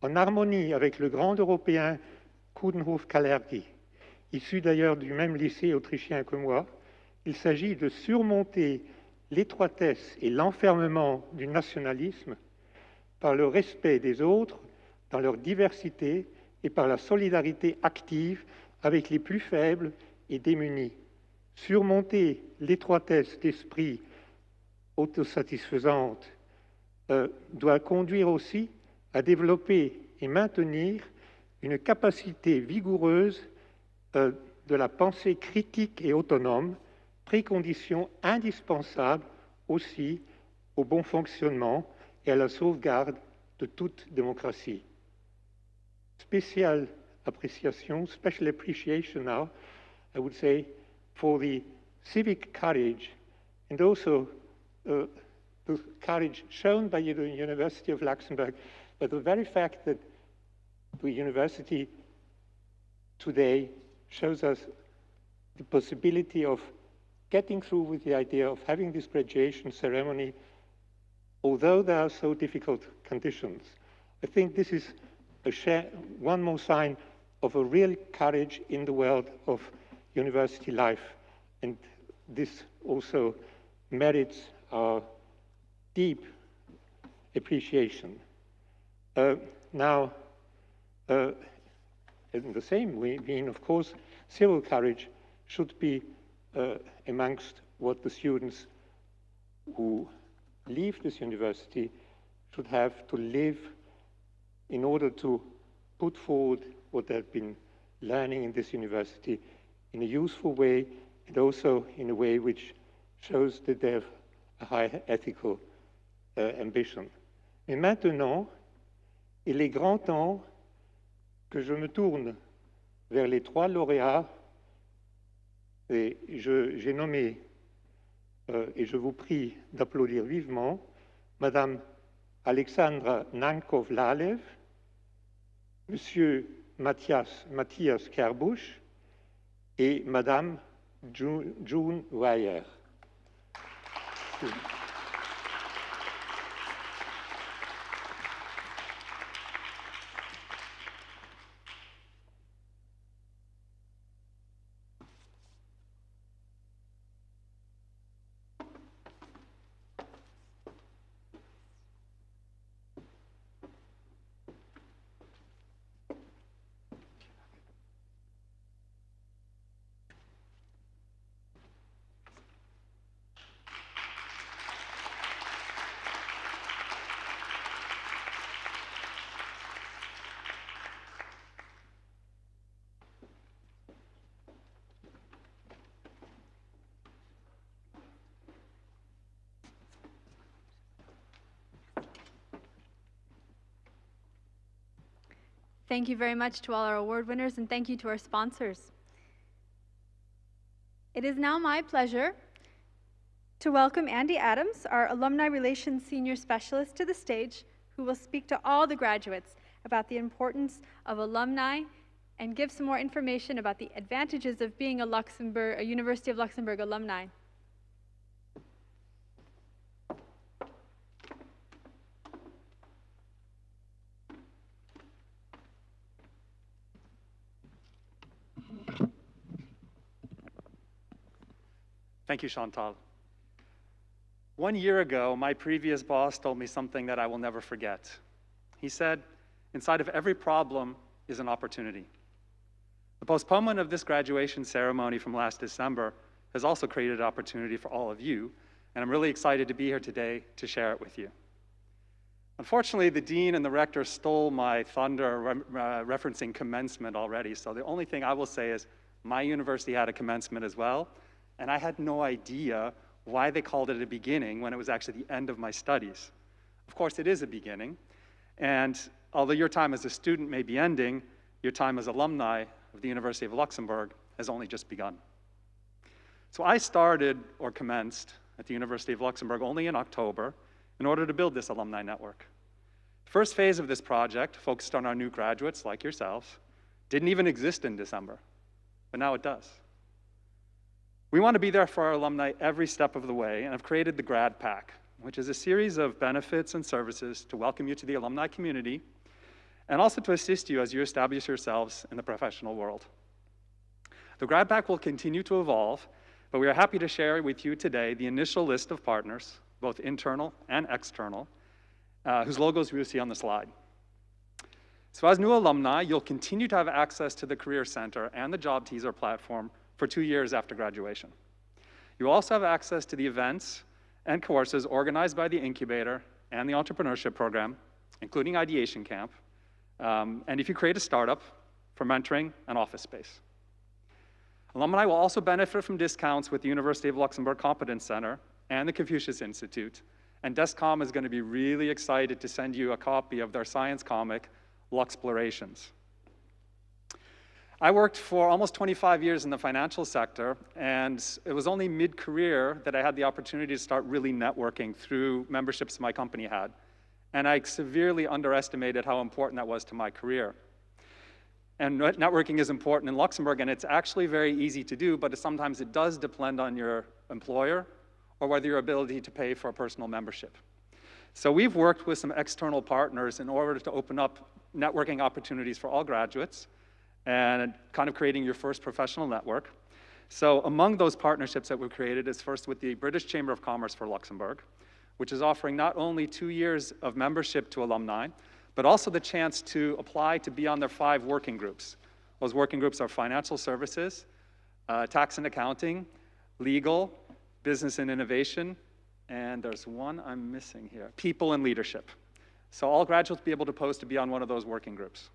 En harmonie avec le grand Européen Coudenhove-Kalergi, issu d'ailleurs du même lycée autrichien que moi, il s'agit de surmonter l'étroitesse et l'enfermement du nationalisme par le respect des autres dans leur diversité et par la solidarité active avec les plus faibles et démunis. Surmonter l'étroitesse d'esprit autosatisfaisante doit conduire aussi à développer et maintenir une capacité vigoureuse de la pensée critique et autonome, précondition indispensable aussi au bon fonctionnement et à la sauvegarde de toute démocratie. Special appreciation now, I would say, for the civic courage and also the courage shown by the University of Luxembourg, but the very fact that the university today shows us the possibility of getting through with the idea of having this graduation ceremony, although there are so difficult conditions. I think this is one more sign of a real courage in the world of university life, and this also merits our deep appreciation. Now, in the same way, of course, civil courage should be amongst what the students who leave this university should have to live in order to put forward what they've been learning in this university in a useful way, and also in a way which shows that they have a high ethical ambition. Mais maintenant, il est grand temps que je me tourne vers les trois lauréats, et j'ai nommé, et je vous prie d'applaudir vivement, Madame Alexandra Nankov-Lalev, Monsieur Matthias Kerbusch et Madame June Weyer. Thank you very much to all our award winners, and thank you to our sponsors. It is now my pleasure to welcome Andy Adams, our Alumni Relations Senior Specialist, to the stage, who will speak to all the graduates about the importance of alumni and give some more information about the advantages of being a University of Luxembourg alumni. Thank you, Chantal. 1 year ago, my previous boss told me something that I will never forget. He said, inside of every problem is an opportunity. The postponement of this graduation ceremony from last December has also created an opportunity for all of you, and I'm really excited to be here today to share it with you. Unfortunately, the dean and the rector stole my thunder referencing commencement already, so the only thing I will say is my university had a commencement as well, and I had no idea why they called it a beginning when it was actually the end of my studies. Of course, it is a beginning, and although your time as a student may be ending, your time as alumni of the University of Luxembourg has only just begun. So I started or commenced at the University of Luxembourg only in October in order to build this alumni network. The first phase of this project, focused on our new graduates like yourselves, didn't even exist in December, but now it does. We want to be there for our alumni every step of the way, and I've created the Grad Pack, which is a series of benefits and services to welcome you to the alumni community, and also to assist you as you establish yourselves in the professional world. The Grad Pack will continue to evolve, but we are happy to share with you today the initial list of partners, both internal and external, whose logos you will see on the slide. So as new alumni, you'll continue to have access to the Career Center and the Job Teaser platform for 2 years after graduation. You also have access to the events and courses organized by the Incubator and the Entrepreneurship Program, including Ideation Camp, and if you create a startup, for mentoring and office space. Alumni will also benefit from discounts with the University of Luxembourg Competence Center and the Confucius Institute, and Descom is going to be really excited to send you a copy of their science comic, Luxplorations. I worked for almost 25 years in the financial sector, and it was only mid-career that I had the opportunity to start really networking through memberships my company had. And I severely underestimated how important that was to my career. And networking is important in Luxembourg, and it's actually very easy to do, but sometimes it does depend on your employer or whether your ability to pay for a personal membership. So we've worked with some external partners in order to open up networking opportunities for all graduates and kind of creating your first professional network. So among those partnerships that we've created is first with the British Chamber of Commerce for Luxembourg, which is offering not only 2 years of membership to alumni, but also the chance to apply to be on their 5 working groups. Those working groups are financial services, tax and accounting, legal, business and innovation, and there's one I'm missing here, people and leadership. So all graduates will be able to post to be on one of those working groups.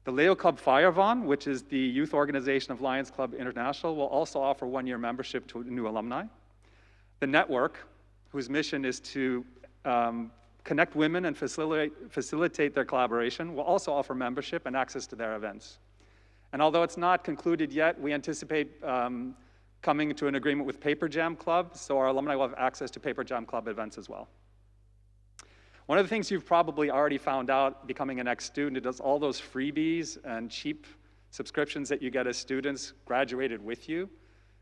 The Leo Club Firevon, which is the youth organization of Lions Club International, will also offer 1-year membership to new alumni. The network, whose mission is to connect women and facilitate their collaboration, will also offer membership and access to their events. And although it's not concluded yet, we anticipate coming to an agreement with Paper Jam Club, so our alumni will have access to Paper Jam Club events as well. One of the things you've probably already found out becoming an ex-student is all those freebies and cheap subscriptions that you get as students graduated with you.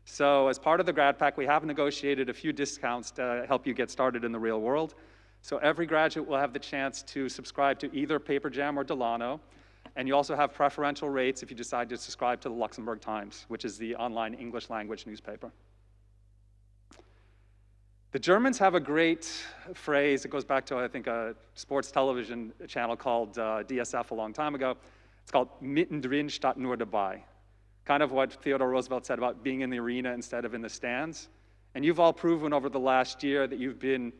So as part of the Grad Pack, we have negotiated a few discounts to help you get started in the real world. So every graduate will have the chance to subscribe to either Paper Jam or Delano, and you also have preferential rates if you decide to subscribe to the Luxembourg Times, which is the online English language newspaper. The Germans have a great phrase. It goes back to, I think, a sports television channel called DSF a long time ago. It's called mittendrin statt nur dabei. Kind of what Theodore Roosevelt said about being in the arena instead of in the stands. And you've all proven over the last year that you've been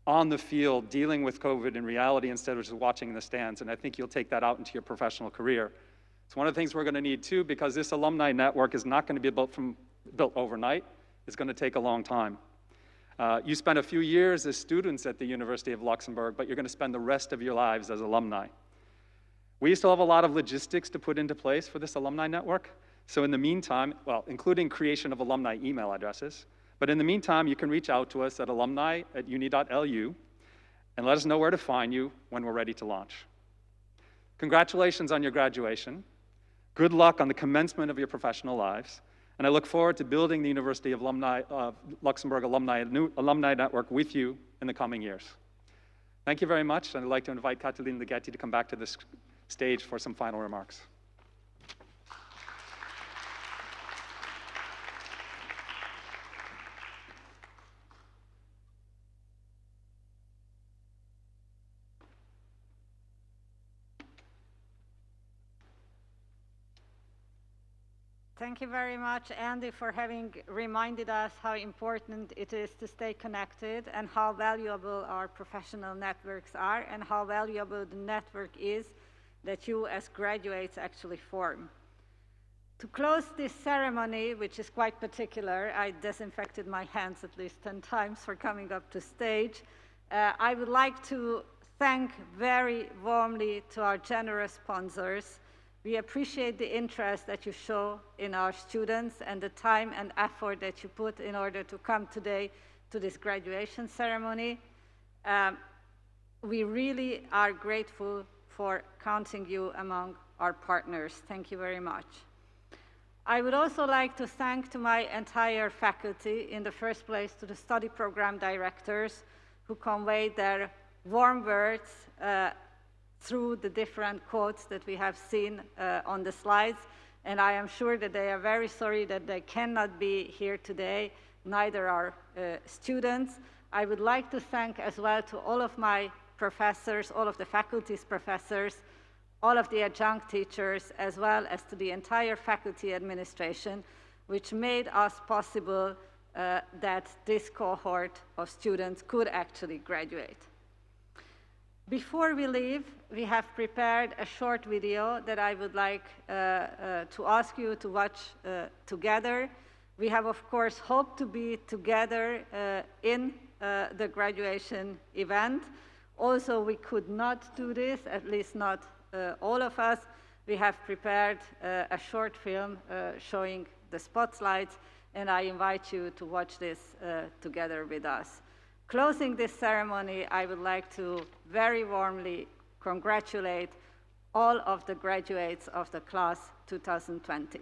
on the field dealing with COVID in reality instead of just watching in the stands. And I think you'll take that out into your professional career. It's one of the things we're going to need too, because this alumni network is not going to be built overnight. It's going to take a long time. You spent a few years as students at the University of Luxembourg, but you're going to spend the rest of your lives as alumni. We still have a lot of logistics to put into place for this alumni network. So in the meantime, well, including creation of alumni email addresses, but in the meantime, you can reach out to us at alumni@uni.lu and let us know where to find you when we're ready to launch. Congratulations on your graduation. Good luck on the commencement of your professional lives. And I look forward to building the University of Luxembourg Alumni Network with you in the coming years. Thank you very much, and I'd like to invite Katalin Ligeti to come back to this stage for some final remarks. Thank you very much, Andy, for having reminded us how important it is to stay connected and how valuable our professional networks are and how valuable the network is that you as graduates actually form. To close this ceremony, which is quite particular, I disinfected my hands at least 10 times for coming up to stage. I would like to thank very warmly to our generous sponsors. We appreciate the interest that you show in our students and the time and effort that you put in order to come today to this graduation ceremony. We really are grateful for counting you among our partners. Thank you very much. I would also like to thank to my entire faculty, in the first place to the study program directors who conveyed their warm words through the different quotes that we have seen on the slides. And I am sure that they are very sorry that they cannot be here today, neither are students. I would like to thank as well to all of my professors, all of the faculty's professors, all of the adjunct teachers, as well as to the entire faculty administration, which made us possible that this cohort of students could actually graduate. Before we leave, we have prepared a short video that I would like to ask you to watch together. We have, of course, hoped to be together in the graduation event. Also, we could not do this, at least not all of us, we have prepared a short film showing the spotlights, and I invite you to watch this together with us. Closing this ceremony, I would like to very warmly congratulate all of the graduates of the class 2020.